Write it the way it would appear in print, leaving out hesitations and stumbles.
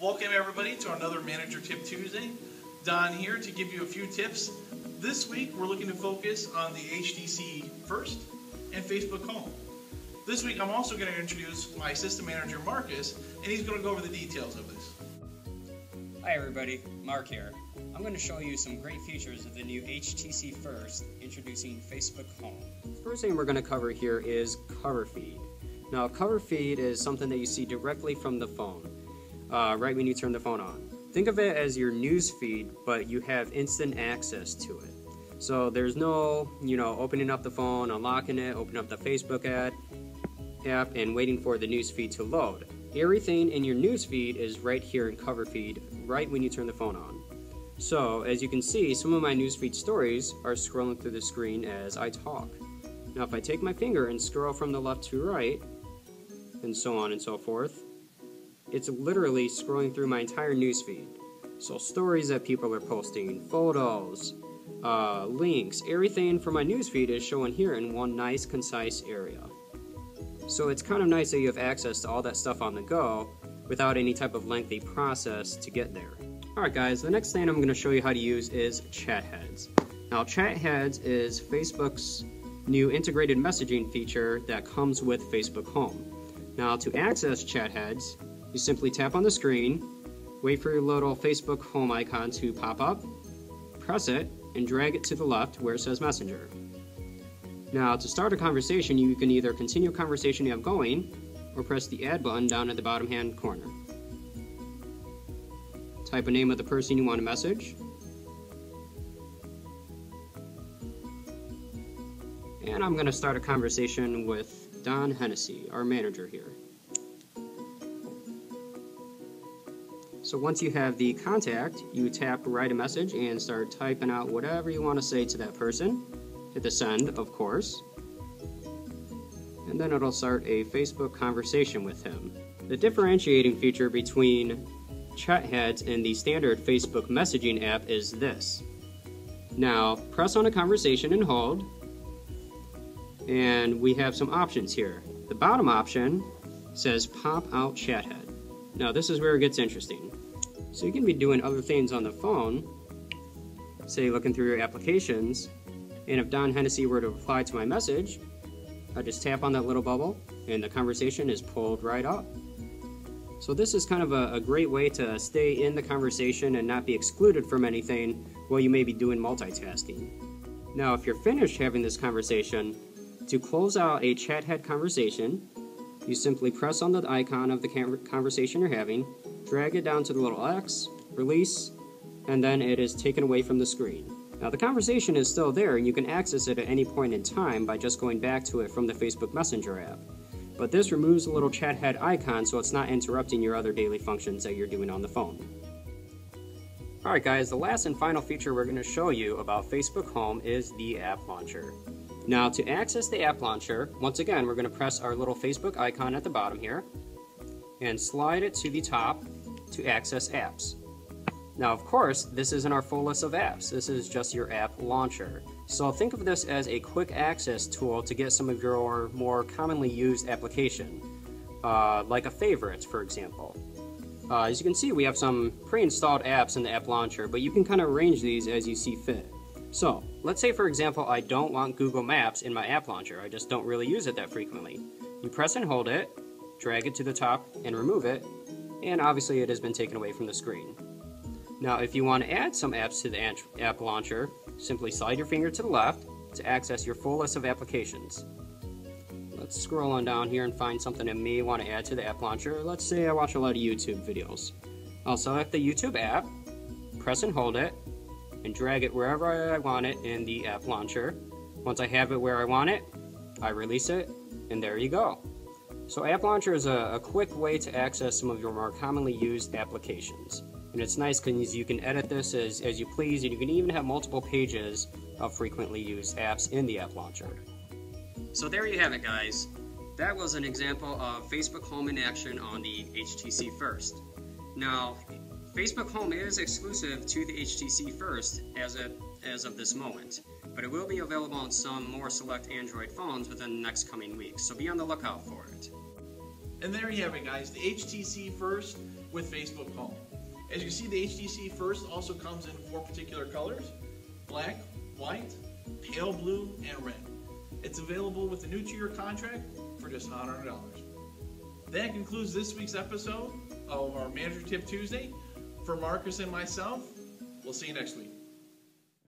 Welcome everybody to another Manager Tip Tuesday. Don here to give you a few tips. This week we're looking to focus on the HTC First and Facebook Home. This week I'm also going to introduce my system manager Marcus, and he's going to go over the details of this. Hi everybody, Mark here. I'm going to show you some great features of the new HTC First, introducing Facebook Home. First thing we're going to cover here is cover feed. Now cover feed is something that you see directly from the phone, right when you turn the phone on. Think of it as your news feed, but you have instant access to it. So there's no, opening up the phone, unlocking it, opening up the Facebook app, and waiting for the news feed to load. Everything in your news feed is right here in cover feed, right when you turn the phone on. So as you can see, some of my newsfeed stories are scrolling through the screen as I talk. Now if I take my finger and scroll from the left to right, and so on and so forth, it's literally scrolling through my entire newsfeed. So stories that people are posting, photos, links, everything from my newsfeed is shown here in one nice, concise area. So it's kind of nice that you have access to all that stuff on the go without any type of lengthy process to get there. Alright guys, the next thing I'm going to show you how to use is chat heads. Now chat heads is Facebook's new integrated messaging feature that comes with Facebook Home. Now to access chat heads, you simply tap on the screen, wait for your little Facebook Home icon to pop up, press it, and drag it to the left where it says Messenger. Now to start a conversation, you can either continue a conversation you have going, or press the add button down at the bottom hand corner. Type a name of the person you want to message, and I'm going to start a conversation with Don Hennessy, our manager here. So once you have the contact, you tap write a message and start typing out whatever you want to say to that person. Hit the send, of course, and then it'll start a Facebook conversation with him. The differentiating feature between chat heads and the standard Facebook messaging app is this. Now press on a conversation and hold, and we have some options here. The bottom option says pop out chat head. Now this is where it gets interesting. So you can be doing other things on the phone, say looking through your applications, and if Don Hennessy were to reply to my message, I just tap on that little bubble and the conversation is pulled right up. So this is kind of a great way to stay in the conversation and not be excluded from anything while you may be doing multitasking. Now if you're finished having this conversation, to close out a chat head conversation, you simply press on the icon of the conversation you're having, drag it down to the little X, release, and then it is taken away from the screen. Now the conversation is still there and you can access it at any point in time by just going back to it from the Facebook Messenger app. But this removes the little chat head icon so it's not interrupting your other daily functions that you're doing on the phone. Alright guys, the last and final feature we're going to show you about Facebook Home is the app launcher. Now to access the app launcher, once again we're going to press our little Facebook icon at the bottom here and slide it to the top to access apps. Now of course this isn't our full list of apps, this is just your app launcher. So think of this as a quick access tool to get some of your more commonly used application, like a favorites for example. As you can see we have some pre-installed apps in the app launcher, but you can kind of arrange these as you see fit. So let's say for example I don't want Google Maps in my app launcher, I just don't really use it that frequently. You press and hold it, drag it to the top and remove it, and obviously it has been taken away from the screen. Now if you want to add some apps to the app launcher, simply slide your finger to the left to access your full list of applications. Let's scroll on down here and find something I may want to add to the app launcher. Let's say I watch a lot of YouTube videos. I'll select the YouTube app, press and hold it, and drag it wherever I want it in the app launcher. Once I have it where I want it, I release it, and there you go. So app launcher is a quick way to access some of your more commonly used applications. And it's nice because you can edit this as you please, and you can even have multiple pages of frequently used apps in the app launcher. So there you have it guys. That was an example of Facebook Home in action on the HTC First. Now, Facebook Home is exclusive to the HTC First as of this moment, but it will be available on some more select Android phones within the next coming weeks, so be on the lookout for it. And there you have it, guys, the HTC First with Facebook Home. As you see, the HTC First also comes in 4 particular colors: black, white, pale blue, and red. It's available with a new 2-year contract for just $100. That concludes this week's episode of our Manager Tip Tuesday. For Marcus and myself, we'll see you next week.